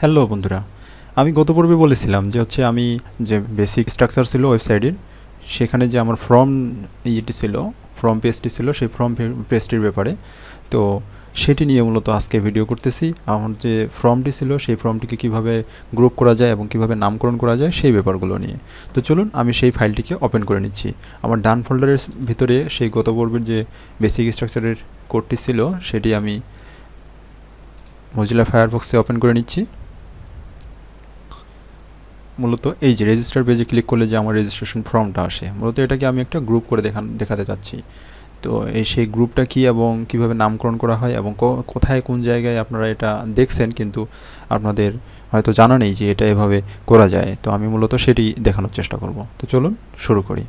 Hello বন্ধুরা, আমি গত পর্বে বলেছিলাম যে আমি যে বেসিক স্ট্রাকচার ছিল ওয়েবসাইটের, সেখানে যে আমার ফর্ম ইয়েটি ছিল, ফর্ম পেজটি ছিল, সেই ফর্ম পেজটির ব্যাপারে। তো সেটি নিয়ে মূলত আজকে ভিডিও করতেছি। আমার যে ফর্মটি ছিল সেই ফর্মটিকে কিভাবে গ্রুপ করা যায় এবং কিভাবে নামকরণ করা যায় সেই ব্যাপারগুলো নিয়ে। তো চলুন আমি সেই ফাইলটিকে ওপেন করে নিচ্ছি। আমার ডান ফোল্ডারের ভিতরে সেই গত পর্বের যে বেসিক স্ট্রাকচারের কোডটি ছিল সেটি আমি মজিলা ফায়ারফক্সে ওপেন করে নিচ্ছি। মূলত এই যে রেজিস্টার পেজে ক্লিক করলে যে আমার রেজিস্ট্রেশন ফর্মটা আসে, মূলত এটাকে আমি একটা গ্রুপ করে দেখাতে চাচ্ছি। তো সেই গ্রুপটা কি এবং কিভাবে নামকরণ করা হয় এবং কোথায় কোন জায়গায় আপনারা এটা দেখছেন, কিন্তু আপনাদের হয়তো জানা নেই যে এটা এভাবে করা যায়। তো আমি মূলত সেটি দেখানোর চেষ্টা করব। তো চলুন শুরু করি।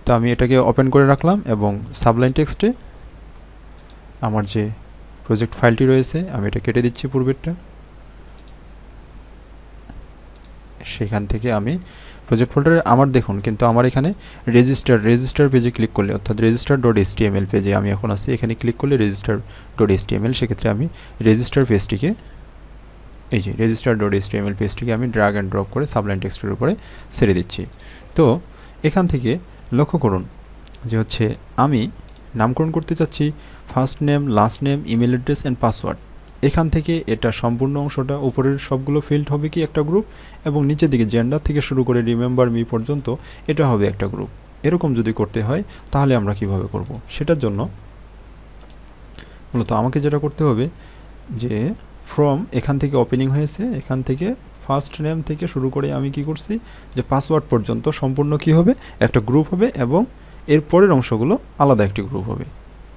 তো আমি এটাকে ওপেন করে রাখলাম এবং সাবলাইন টেক্সটে আমার যে প্রজেক্ট ফাইলটি রয়েছে আমি এটা কেটে দিচ্ছি পূর্বেরটা। সেখান থেকে আমি প্রজেক্ট ফোল্ডারে আমার দেখুন, কিন্তু আমার এখানে রেজিস্টার পেজে ক্লিক করলে, অর্থাৎ রেজিস্টার.html পেজে আমি এখন আছি। এখানে ক্লিক করলে রেজিস্টার.html, সেক্ষেত্রে আমি রেজিস্টার পেজটিকে, এই যে রেজিস্টার.html পেজটিকে আমি ড্র্যাগ অ্যান্ড ড্রপ করে সাবলাইন টেক্সটের উপরে ছেড়ে দিচ্ছি। তো এখান থেকে লক্ষ্য করুন যে আমি নামকরণ করতে চাচ্ছি first name, last name, email address and password. এখান থেকে এটা সম্পূর্ণ অংশটা, উপরের সবগুলো ফিল্ড হবে কি একটা গ্রুপ, এবং নিচের দিকে জেন্ডার থেকে শুরু করে রিমেম্বার মি পর্যন্ত এটা হবে একটা গ্রুপ। এরকম যদি করতে হয় তাহলে আমরা কিভাবে করব? সেটার জন্য মূলত আমাকে যেটা করতে হবে যে ফ্রম এখান থেকে ওপেনিং হয়েছে, এখান থেকে ফার্স্ট নেম থেকে শুরু করে আমি কি করছি যে পাসওয়ার্ড পর্যন্ত সম্পূর্ণ কি হবে, একটা গ্রুপ হবে, এবং এর পরের অংশগুলো আলাদা একটি গ্রুপ হবে।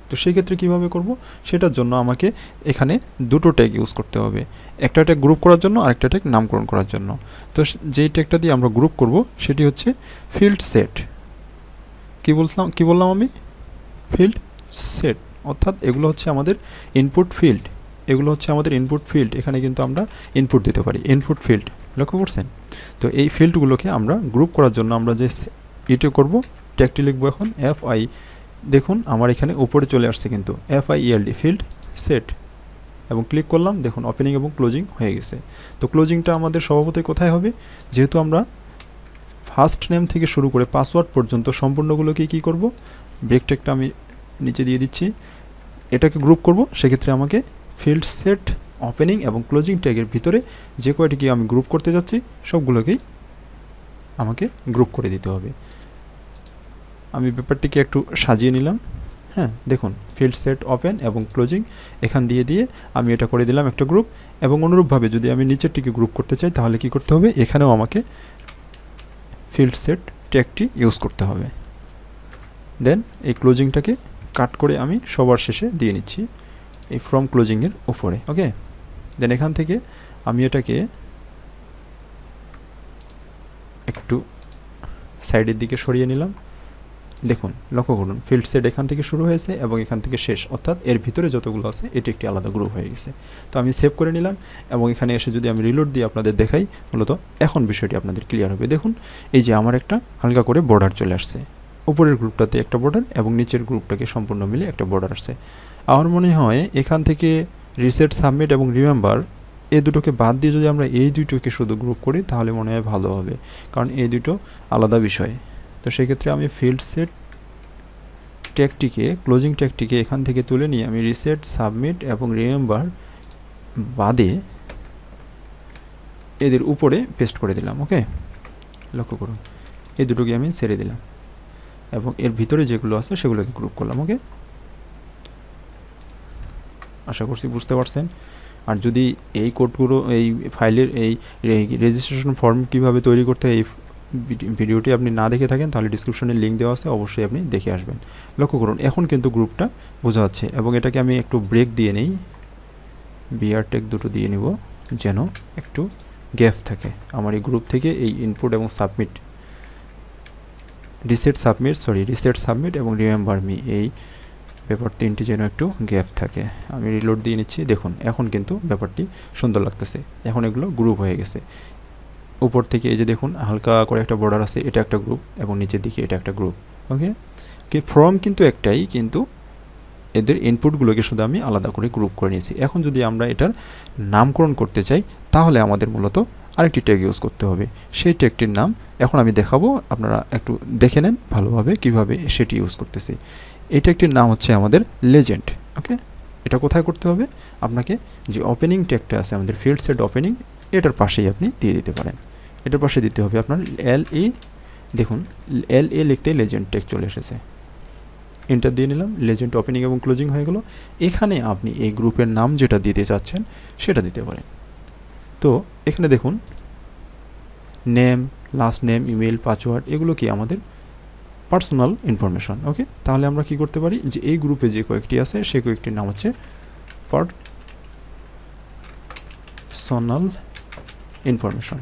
তো সেই ক্ষেত্রে কীভাবে করব? সেটার জন্য আমাকে এখানে দুটো ট্যাগ ইউজ করতে হবে, একটা ট্যাগ গ্রুপ করার জন্য আর একটা ট্যাগ নামকরণ করার জন্য। তো যেই ট্যাগটা দিয়ে আমরা গ্রুপ করব সেটি হচ্ছে ফিল্ড সেট। কি বললাম আমি? ফিল্ড সেট, অর্থাৎ এগুলো হচ্ছে আমাদের ইনপুট ফিল্ড। এখানে কিন্তু আমরা ইনপুট দিতে পারি, ইনপুট ফিল্ড। লক্ষ্য করছেন? তো এই ফিল্ডগুলোকে আমরা গ্রুপ করার জন্য আমরা যে ইটে করব, ট্যাগটি লিখবো এখন FI। দেখুন আমার এখানে উপরে চলে আসছে কিন্তু FILD, ফিল্ড সেট, এবং ক্লিক করলাম, দেখুন ওপেনিং এবং ক্লোজিং হয়ে গেছে। তো ক্লোজিংটা আমাদের স্বভাবতই কোথায় হবে? যেহেতু আমরা ফার্স্ট নেম থেকে শুরু করে পাসওয়ার্ড পর্যন্ত সম্পূর্ণগুলোকে কী করব, ব্রেক ট্যাগটা আমি নিচে দিয়ে দিচ্ছি, এটাকে গ্রুপ করব। সেক্ষেত্রে আমাকে ফিল্ড সেট, ওপেনিং এবং ক্লোজিং ট্যাগের ভিতরে যে কয়টিকে আমি গ্রুপ করতে যাচ্ছি সবগুলোকেই আমাকে গ্রুপ করে দিতে হবে। আমি ব্যাপারটিকে একটু সাজিয়ে নিলাম। হ্যাঁ, দেখুন ফিল্ড সেট, ওপেন এবং ক্লোজিং এখান দিয়ে আমি এটা করে দিলাম একটা গ্রুপ। এবং অনুরূপভাবে যদি আমি নিচেরটিকে গ্রুপ করতে চাই তাহলে কি করতে হবে? এখানেও আমাকে ফিল্ড সেট ট্যাগটি ইউজ করতে হবে। দেন এই ক্লোজিংটাকে কাট করে আমি সবার শেষে দিয়ে নিচ্ছি এই ফ্রম ক্লোজিংয়ের উপরে। ওকে, দেন এখান থেকে আমি এটাকে একটু সাইডের দিকে সরিয়ে নিলাম। দেখুন, লক্ষ্য করুন, ফিল্ড সেট এখান থেকে শুরু হয়েছে এবং এখান থেকে শেষ, অর্থাৎ এর ভিতরে যতগুলো আছে এটি একটি আলাদা গ্রুপ হয়ে গেছে। তো আমি সেভ করে নিলাম এবং এখানে এসে যদি আমি রিলোড দিয়ে আপনাদের দেখাই, মূলত এখন বিষয়টি আপনাদের ক্লিয়ার হবে। দেখুন এই যে আমার একটা হালকা করে বর্ডার চলে আসছে, উপরের গ্রুপটাতে একটা বর্ডার এবং নিচের গ্রুপটাকে সম্পূর্ণ মিলে একটা বর্ডার আসছে। আমার মনে হয় এখান থেকে রিসেট, সাবমিট এবং রিমেম্বার এই দুটোকে বাদ দিয়ে যদি আমরা এই দুটোকে শুধু গ্রুপ করি তাহলে মনে হয় ভালো হবে, কারণ এই দুটো আলাদা বিষয়। তো সেক্ষেত্রে আমি ফিল্ড সেট ট্যাগটিকে, ক্লোজিং ট্যাগটিকে এখান থেকে তুলে নিয়ে আমি রিসেট, সাবমিট এবং রিমেম্বার বাদে এদের উপরে পেস্ট করে দিলাম। ওকে, লক্ষ্য করুন এই দুটোকে আমি ছেড়ে দিলাম এবং এর ভিতরে যেগুলো আছে সেগুলোকে গ্রুপ করলাম। ওকে, আশা করছি বুঝতে পারছেন। আর যদি এই কোডগুলো, এই ফাইলের এই রেজিস্ট্রেশন ফর্ম কীভাবে তৈরি করতে হয় এই ভিডিওটি আপনি না দেখে থাকেন তাহলে ডিসক্রিপশনে লিঙ্ক দেওয়া আছে, অবশ্যই আপনি দেখে আসবেন। লক্ষ্য করুন এখন কিন্তু গ্রুপটা বোঝা যাচ্ছে, এবং এটাকে আমি একটু ব্রেক দিয়ে নেই, বিআর ট্যাগ দুটো দিয়ে নিব যেন একটু গ্যাপ থাকে আমার এই গ্রুপ থেকে এই ইনপুট এবং সাবমিট, রিসেট সাবমিট এবং রিমেম্বার মি, এই ব্যাপার তিনটি যেন একটু গ্যাপ থাকে। আমি রিলোড দিয়ে নিচ্ছি। দেখুন এখন কিন্তু ব্যাপারটি সুন্দর লাগতেছে, এখন এগুলো গ্রুপ হয়ে গেছে। উপর থেকে এই যে দেখুন হালকা করে একটা বর্ডার আছে, এটা একটা গ্রুপ, এবং নিচের দিকে এটা একটা গ্রুপ। ওকে, ফর্ম কিন্তু একটাই, কিন্তু এদের ইনপুটগুলোকে শুধু আমি আলাদা করে গ্রুপ করে নিয়েছি। এখন যদি আমরা এটার নামকরণ করতে চাই তাহলে আমাদের মূলত আরেকটি ট্যাগ ইউজ করতে হবে। সেই ট্যাগটির নাম এখন আমি দেখাবো, আপনারা একটু দেখে নেন ভালোভাবে কিভাবে সেটি ইউজ করতেছি। এই ট্যাগটির নাম হচ্ছে আমাদের লেজেন্ড। ওকে, এটা কোথায় করতে হবে? আপনাকে যে ওপেনিং ট্যাগটা আছে আমাদের ফিল্ড সেট ওপেনিং, এটার পাশেই আপনি দিয়ে দিতে পারেন। এটার পাশে দিতে হবে আপনার LA, দেখুন LA লিখতেই লেজেন্ড ট্যাগ চলে এসেছে। এন্টার দিয়ে নিলাম, লেজেন্ড ওপেনিং এবং ক্লোজিং হয়ে গেল। এখানে আপনি এই গ্রুপের নাম যেটা দিতে চাচ্ছেন সেটা দিতে পারেন। তো এখানে দেখুন name, last name, email, password, এগুলো কি আমাদের পার্সোনাল ইনফরমেশন। ওকে, তাহলে আমরা কি করতে পারি যে এই গ্রুপে যে কয়েকটি আছে সেই কয়েকটির নাম হচ্ছে পার্সোনাল ইনফরমেশন।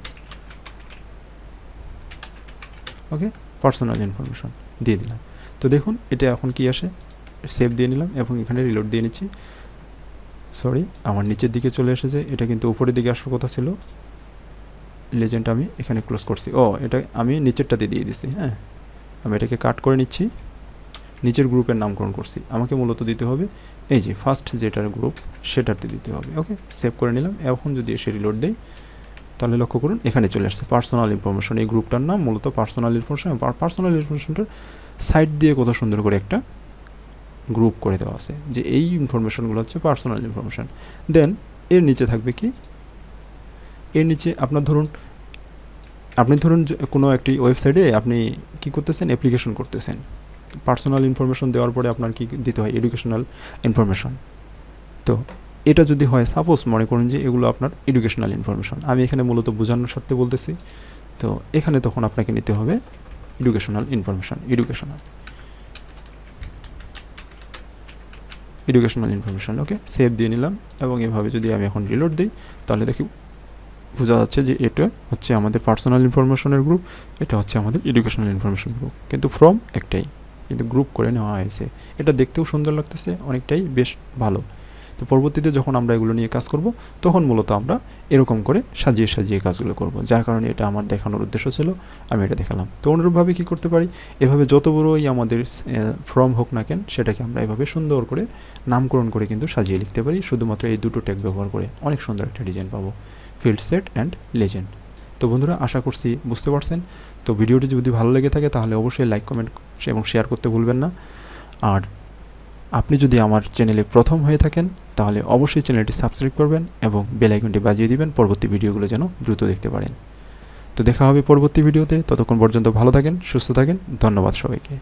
ওকে, পার্সোনাল ইনফরমেশন দিয়ে দিলাম। তো দেখুন এটা এখন কি আসে, সেভ দিয়ে নিলাম এবং এখানে রিলোড দিয়ে নিচ্ছি। সরি, আমার নিচের দিকে চলে এসেছে, এটা কিন্তু উপরের দিকে আসার কথা ছিল। লেজেন্ড আমি এখানে ক্লোজ করছি, এটা আমি নিচেরটাতে দিয়ে দিছি। হ্যাঁ, আমি এটাকে কাট করে নিচ্ছি, নিচের গ্রুপের নামকরণ করছি। আমাকে মূলত দিতে হবে এই যে ফার্স্ট যেটার গ্রুপ সেটাতে দিতে হবে। ওকে, সেভ করে নিলাম। এখন যদি এসে রিলোড দেই তাহলে লক্ষ্য করুন এখানে চলে আসছে পার্সোনাল ইনফরমেশন। এই গ্রুপটার নাম মূলত পার্সোনাল ইনফরমেশন। পার্সোনাল ইনফরমেশনটার সাইড দিয়ে কত সুন্দর করে একটা গ্রুপ করে দেওয়া আছে যে এই ইনফরমেশনগুলো হচ্ছে পার্সোনাল ইনফরমেশন। দেন এর নিচে থাকবে কি, এর নিচে আপনি ধরুন কোনো একটি ওয়েবসাইটে আপনি কি করতেছেন, অ্যাপ্লিকেশন করতেছেন। পার্সোনাল ইনফরমেশন দেওয়ার পরে আপনার কি দিতে হয়, এডুকেশনাল ইনফরমেশন। তো এটা যদি হয়, সাপোজ মনে করুন যে এগুলো আপনার এডুকেশনাল ইনফরমেশন, আমি এখানে মূলত বোঝানোর স্বার্থে বলতেছি। তো এখানে তখন আপনাকে নিতে হবে এডুকেশনাল ইনফরমেশন, এডুকেশনাল ইনফরমেশন। ওকে, সেভ দিয়ে নিলাম এবং এভাবে যদি আমি এখন রিলোড দিই তাহলে দেখি বোঝা যাচ্ছে যে এটা হচ্ছে আমাদের পার্সোনাল ইনফরমেশনের গ্রুপ, এটা হচ্ছে আমাদের এডুকেশনাল ইনফরমেশন গ্রুপ, কিন্তু ফ্রম একটাই, কিন্তু গ্রুপ করে নেওয়া হয়েছে। এটা দেখতেও সুন্দর লাগতেছে, অনেকটাই বেশ ভালো। তো পরবর্তীতে যখন আমরা এগুলো নিয়ে কাজ করব তখন মূলত আমরা এরকম করে সাজিয়ে সাজিয়ে কাজগুলো করব, যার কারণে এটা আমার দেখানোর উদ্দেশ্য ছিল, আমি এটা দেখালাম। তো অনুরূপভাবে কী করতে পারি, এভাবে যত বড়ই আমাদের ফর্ম হোক না কেন সেটাকে আমরা এভাবে সুন্দর করে নামকরণ করে কিন্তু সাজিয়ে লিখতে পারি, শুধুমাত্র এই দুটো ট্যাগ ব্যবহার করে অনেক সুন্দর একটা ডিজাইন পাবো, ফিল্ড সেট অ্যান্ড লেজেন্ড। তো বন্ধুরা আশা করছি বুঝতে পারছেন। তো ভিডিওটি যদি ভালো লেগে থাকে তাহলে অবশ্যই লাইক, কমেন্ট এবং শেয়ার করতে ভুলবেন না। আর আপনি যদি আমার চ্যানেলে প্রথম হয়ে থাকেন তাহলে অবশ্যই চ্যানেলটি সাবস্ক্রাইব করবেন এবং বেল আইকনটি বাজিয়ে দিবেন পরবর্তী ভিডিওগুলো যেন দ্রুত দেখতে পারেন। তো দেখা হবে পরবর্তী ভিডিওতে, ততক্ষণ পর্যন্ত ভালো থাকেন, সুস্থ থাকেন, ধন্যবাদ সবাইকে।